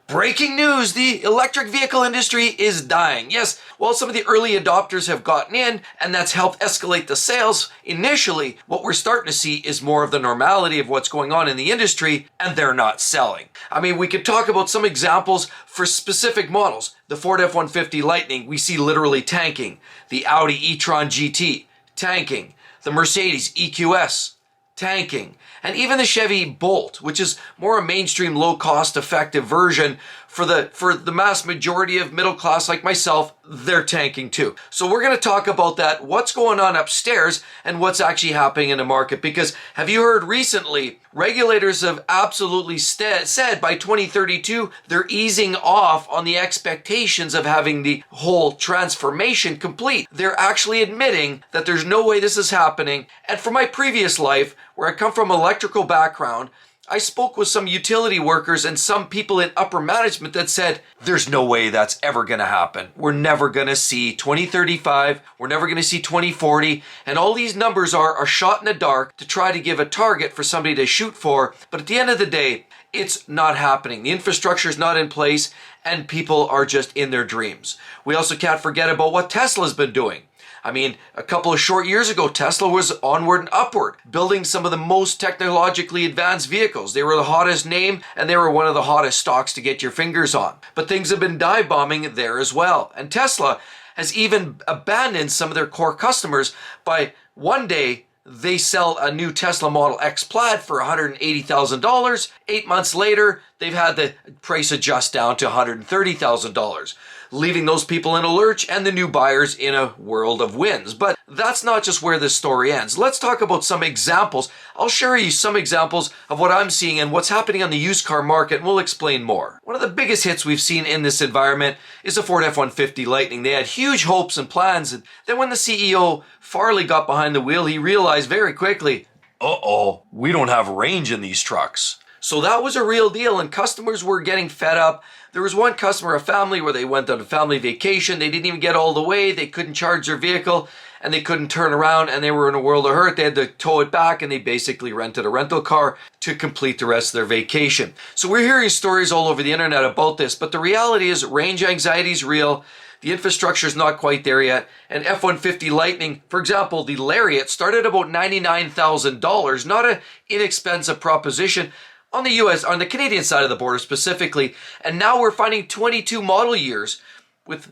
Breaking news, the electric vehicle industry is dying. Yes, while some of the early adopters have gotten in, and that's helped escalate the sales, initially, what we're starting to see is more of the normality of what's going on in the industry, and they're not selling. I mean, we could talk about some examples for specific models. The Ford F-150 Lightning, we see literally tanking. The Audi e-tron GT, tanking. The Mercedes EQS, tanking. And even the Chevy Bolt, which is more a mainstream, low-cost, effective version for the mass majority of middle class like myself, they're tanking too. So we're going to talk about that, what's going on upstairs and what's actually happening in the market. Because have you heard recently, regulators have absolutely said by 2032, they're easing off on the expectations of having the whole transformation complete. They're actually admitting that there's no way this is happening. And for my previous life, where I come from an electrical background, I spoke with some utility workers and some people in upper management that said, there's no way that's ever going to happen. We're never going to see 2035. We're never going to see 2040. And all these numbers are shot in the dark to try to give a target for somebody to shoot for. But at the end of the day, it's not happening. The infrastructure is not in place and people are just in their dreams. We also can't forget about what Tesla's been doing. I mean, a couple of short years ago, Tesla was onward and upward, building some of the most technologically advanced vehicles. They were the hottest name, and they were one of the hottest stocks to get your fingers on. But things have been dive bombing there as well. And Tesla has even abandoned some of their core customers by one day they sell a new Tesla Model X Plaid for $180,000. 8 months later, they've had the price adjust down to $130,000. Leaving those people in a lurch and the new buyers in a world of wins. But that's not just where this story ends. Let's talk about some examples. I'll share you some examples of what I'm seeing and what's happening on the used car market, and we'll explain more. One of the biggest hits we've seen in this environment is the Ford F-150 Lightning. They had huge hopes and plans, and then when the CEO Farley got behind the wheel, he realized very quickly, we don't have range in these trucks. So that was a real deal, and customers were getting fed up. There was one customer, a family, where they went on a family vacation. They didn't even get all the way. They couldn't charge their vehicle, and they couldn't turn around, and they were in a world of hurt. They had to tow it back, and they basically rented a rental car to complete the rest of their vacation. So we're hearing stories all over the internet about this, but the reality is range anxiety is real. The infrastructure is not quite there yet. And F-150 Lightning, for example, the Lariat started about $99,000, not an inexpensive proposition. On the Canadian side of the border specifically, and now we're finding 22 model years with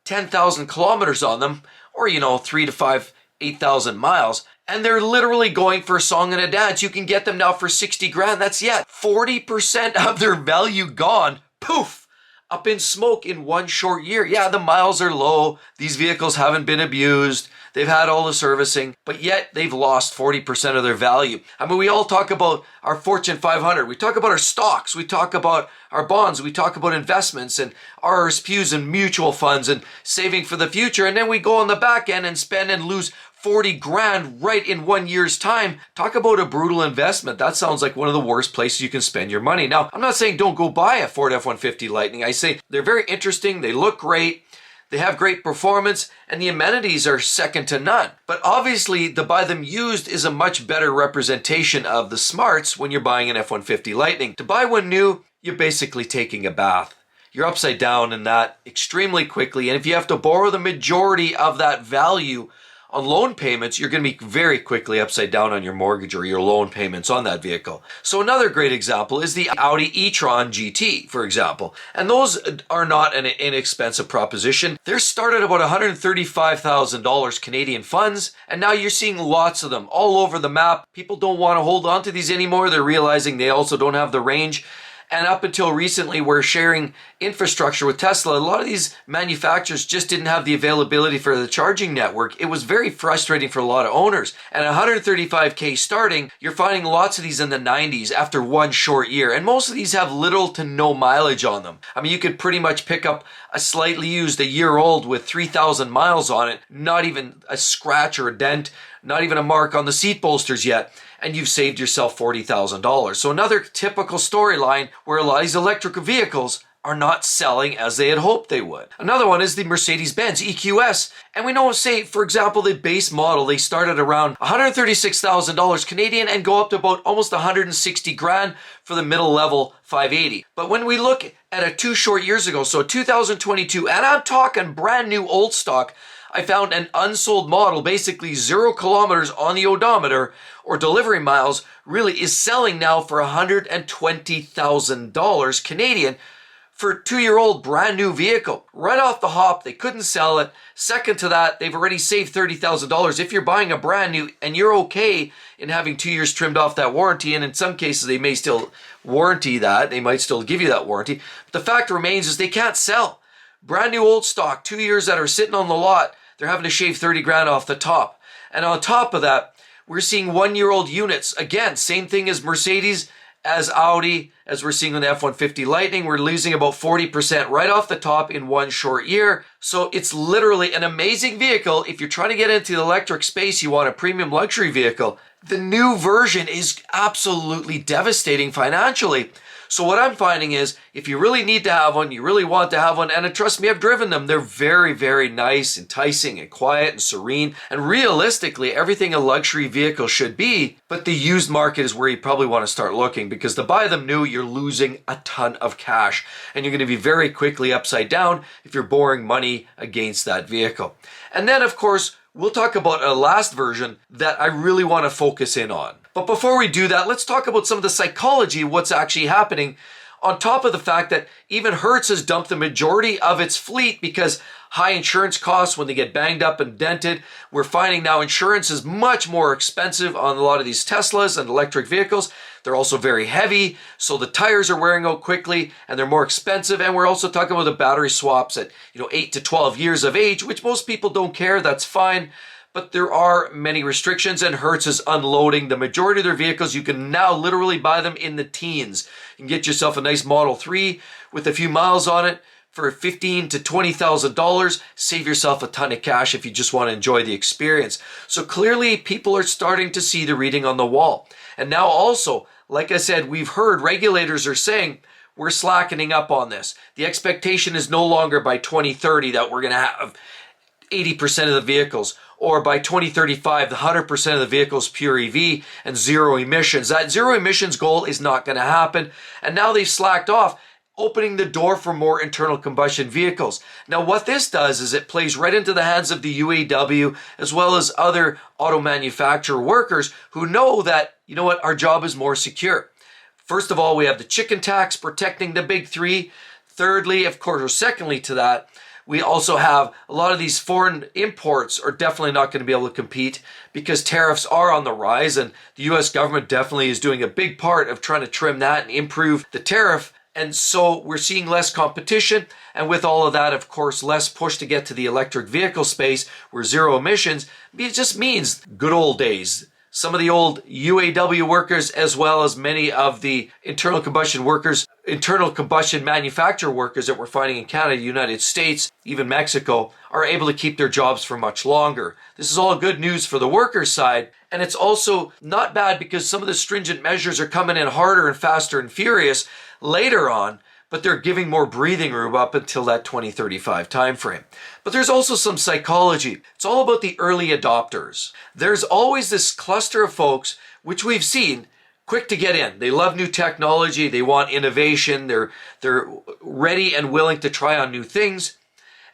10,000 kilometers on them, or 3 to 5, 8,000 miles, and they're literally going for a song and a dance. You can get them now for 60 grand. That's 40% of their value gone. Poof! Up in smoke in one short year. Yeah, the miles are low. These vehicles haven't been abused. They've had all the servicing, but yet they've lost 40% of their value. I mean, we all talk about our Fortune 500. We talk about our stocks. We talk about our bonds. We talk about investments and RSPs and mutual funds and saving for the future. And then we go on the back end and spend and lose 40 grand right in 1 year's time. Talk about a brutal investment. That sounds like one of the worst places you can spend your money. Now, I'm not saying don't go buy a Ford F-150 Lightning. I say they're very interesting. They look great. They have great performance, and the amenities are second to none. But obviously, to buy them used is a much better representation of the smarts when you're buying an F-150 Lightning. To buy one new, you're basically taking a bath. You're upside down in that extremely quickly, and if you have to borrow the majority of that value on loan payments, you're going to be very quickly upside down on your mortgage or your loan payments on that vehicle. So another great example is the Audi e-tron GT, for example. And those are not an inexpensive proposition. They're started about $135,000 Canadian funds, and now you're seeing lots of them all over the map. People don't want to hold on to these anymore. They're realizing they also don't have the range. And up until recently, we're sharing infrastructure with Tesla. A lot of these manufacturers just didn't have the availability for the charging network. It was very frustrating for a lot of owners. And $135K starting, you're finding lots of these in the 90s after one short year. And most of these have little to no mileage on them. I mean, you could pretty much pick up a slightly used, a year old with 3,000 miles on it, not even a scratch or a dent, not even a mark on the seat bolsters yet, and you've saved yourself $40,000. So another typical storyline where a lot of these electric vehicles are not selling as they had hoped they would. Another one is the Mercedes-Benz EQS. And we know, say, for example, the base model, they start at around $136,000 Canadian and go up to about almost 160 grand for the middle level 580. But when we look at it 2 short years ago, so 2022, and I'm talking brand new old stock, I found an unsold model, basically 0 kilometers on the odometer or delivery miles, really is selling now for $120,000 Canadian for a 2-year-old brand new vehicle. Right off the hop, they couldn't sell it. Second to that, they've already saved $30,000. If you're buying a brand new and you're okay in having 2 years trimmed off that warranty, and in some cases they may still warranty that, they might still give you that warranty. But the fact remains is they can't sell. Brand new old stock, 2 years that are sitting on the lot, they're having to shave 30 grand off the top. And on top of that, we're seeing 1-year-old units. Again, same thing as Mercedes, as Audi, as we're seeing on the F-150 Lightning. We're losing about 40% right off the top in 1 short year. So it's literally an amazing vehicle. If you're trying to get into the electric space, you want a premium luxury vehicle. The new version is absolutely devastating financially. So what I'm finding is, if you really need to have one, you really want to have one, and trust me, I've driven them. They're very, very nice, enticing, and quiet, and serene, and realistically, everything a luxury vehicle should be. But the used market is where you probably want to start looking, because to buy them new, you're losing a ton of cash, and you're going to be very quickly upside down if you're borrowing money against that vehicle. And then, of course, we'll talk about a last version that I really want to focus in on. But before we do that, let's talk about some of the psychology of what's actually happening, on top of the fact that even Hertz has dumped the majority of its fleet because high insurance costs when they get banged up and dented. We're finding now insurance is much more expensive on a lot of these Teslas and electric vehicles. They're also very heavy, so the tires are wearing out quickly and they're more expensive. And we're also talking about the battery swaps at 8 to 12 years of age, which most people don't care. That's fine. But there are many restrictions, and Hertz is unloading the majority of their vehicles. You can now literally buy them in the teens. You can get yourself a nice Model 3 with a few miles on it for $15,000 to $20,000. Save yourself a ton of cash if you just want to enjoy the experience. So clearly people are starting to see the reading on the wall. And now also, like I said, we've heard regulators are saying, we're slackening up on this. The expectation is no longer by 2030 that we're going to have 80% of the vehicles, or by 2035, the 100% of the vehicles pure EV and zero emissions. That zero emissions goal is not going to happen. And now they've slacked off, opening the door for more internal combustion vehicles. Now, what this does is it plays right into the hands of the UAW, as well as other auto manufacturer workers who know that, our job is more secure. First of all, we have the chicken tax protecting the big three. Thirdly, of course, or secondly to that, we also have a lot of these foreign imports are definitely not going to be able to compete because tariffs are on the rise, and the US government definitely is doing a big part of trying to trim that and improve the tariff. And so we're seeing less competition, and with all of that, of course, less push to get to the electric vehicle space where zero emissions, it just means good old days. Some of the old UAW workers, as well as many of the internal combustion manufacturer workers that we're finding in Canada, United States, even Mexico, are able to keep their jobs for much longer. This is all good news for the workers' side, and it's also not bad because some of the stringent measures are coming in harder and faster and furious later on, but they're giving more breathing room up until that 2035 timeframe. But there's also some psychology. It's all about the early adopters. There's always this cluster of folks, which we've seen, quick to get in. They love new technology. They want innovation. They're ready and willing to try on new things.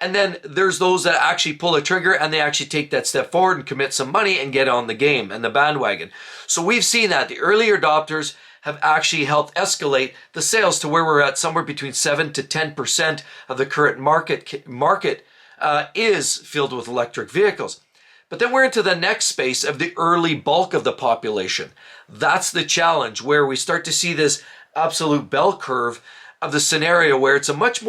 And then there's those that actually pull a trigger and they actually take that step forward and commit some money and get on the game and the bandwagon. So we've seen that the early adopters have actually helped escalate the sales to where we're at somewhere between 7 to 10% of the current market is filled with electric vehicles. But then we're into the next space of the early bulk of the population. That's the challenge, where we start to see this absolute bell curve of the scenario where it's a much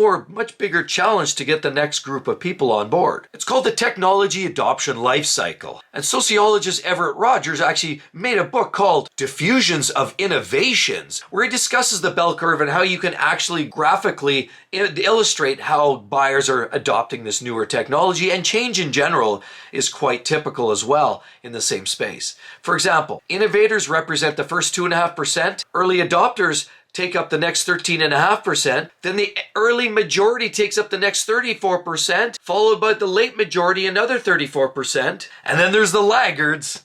bigger challenge to get the next group of people on board. It's called the technology adoption life cycle. And sociologist Everett Rogers actually made a book called Diffusions of Innovations, where he discusses the bell curve and how you can actually graphically illustrate how buyers are adopting this newer technology, and change in general is quite typical as well in the same space. For example, innovators represent the first 2.5%. Early adopters take up the next 13.5%. Then the early majority takes up the next 34%, followed by the late majority, another 34%. And then there's the laggards,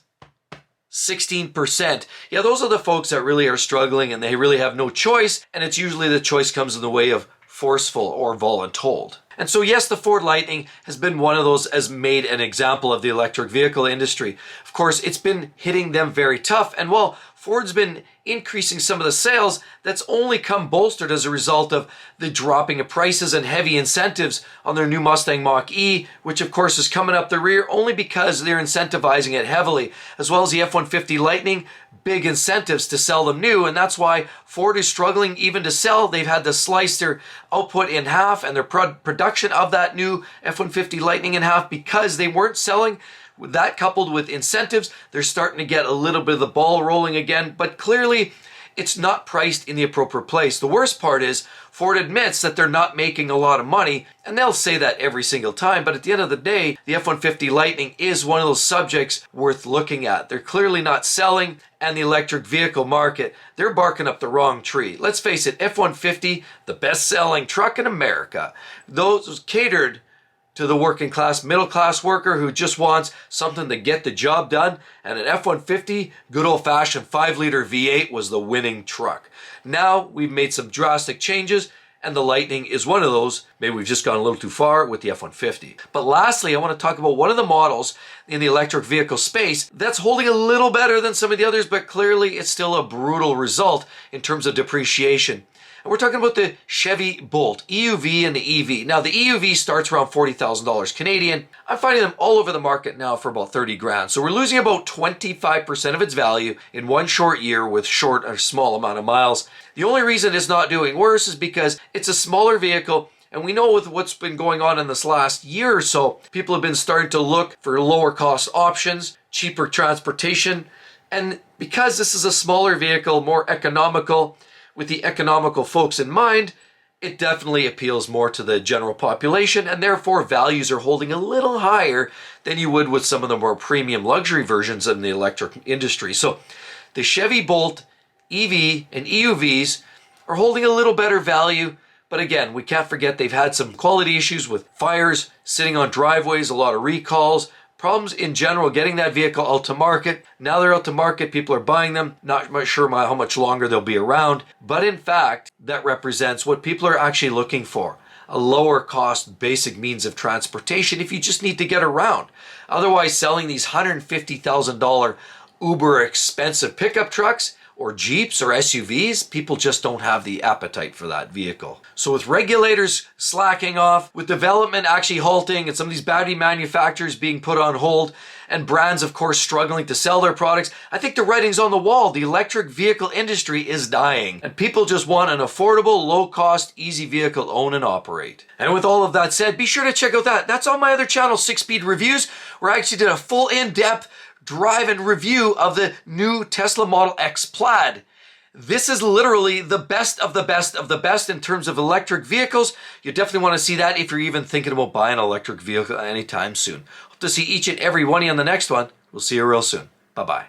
16%. Yeah, those are the folks that really are struggling and they really have no choice. And it's usually the choice comes in the way of forceful or voluntold. And so yes, the Ford Lightning has been one of those, has made an example of the electric vehicle industry. Of course, it's been hitting them very tough. And while Ford's been increasing some of the sales, that's only come bolstered as a result of the dropping of prices and heavy incentives on their new Mustang Mach-E, which of course is coming up the rear only because they're incentivizing it heavily, as well as the F-150 Lightning, big incentives to sell them new, and that's why Ford is struggling even to sell. They've had to slice their output in half and their production of that new F-150 Lightning in half because they weren't selling. With that coupled with incentives, they're starting to get a little bit of the ball rolling again, but clearly it's not priced in the appropriate place. The worst part is Ford admits that they're not making a lot of money, and they'll say that every single time, but at the end of the day, the F-150 Lightning is one of those subjects worth looking at. They're clearly not selling, and the electric vehicle market, they're barking up the wrong tree. Let's face it, F-150, the best-selling truck in America, those catered to the working class, middle class worker who just wants something to get the job done. And an F-150, good old fashioned 5-liter V8 was the winning truck. Now we've made some drastic changes and the Lightning is one of those. Maybe we've just gone a little too far with the F-150. But lastly, I want to talk about one of the models in the electric vehicle space that's holding a little better than some of the others, but clearly it's still a brutal result in terms of depreciation. And we're talking about the Chevy Bolt EUV and the EV. Now the EUV starts around $40,000 Canadian. I'm finding them all over the market now for about 30 grand. So we're losing about 25% of its value in one short year with short or small amount of miles. The only reason it's not doing worse is because it's a smaller vehicle. And we know with what's been going on in this last year or so, people have been starting to look for lower cost options, cheaper transportation. And because this is a smaller vehicle, more economical, with the economical folks in mind, it definitely appeals more to the general population, and therefore values are holding a little higher than you would with some of the more premium luxury versions in the electric industry. So the Chevy Bolt EV and EUVs are holding a little better value, but again, we can't forget they've had some quality issues with fires, sitting on driveways, a lot of recalls, problems in general getting that vehicle out to market. Now they're out to market, people are buying them, not much sure how much longer they'll be around, but in fact that represents what people are actually looking for, a lower cost basic means of transportation if you just need to get around. Otherwise, selling these $150,000 uber expensive pickup trucks or Jeeps or SUVs, people just don't have the appetite for that vehicle. So with regulators slacking off, with development actually halting, and some of these battery manufacturers being put on hold, and brands, of course, struggling to sell their products, I think the writing's on the wall. The electric vehicle industry is dying, and people just want an affordable, low-cost, easy vehicle to own and operate. And with all of that said, be sure to check out that's on my other channel, 6Speed Reviews, where I actually did a full in-depth drive and review of the new Tesla Model X Plaid. This is literally the best of the best of the best in terms of electric vehicles. You definitely want to see that if you're even thinking about buying an electric vehicle anytime soon. Hope to see each and every one of you on the next one. We'll see you real soon. Bye-bye.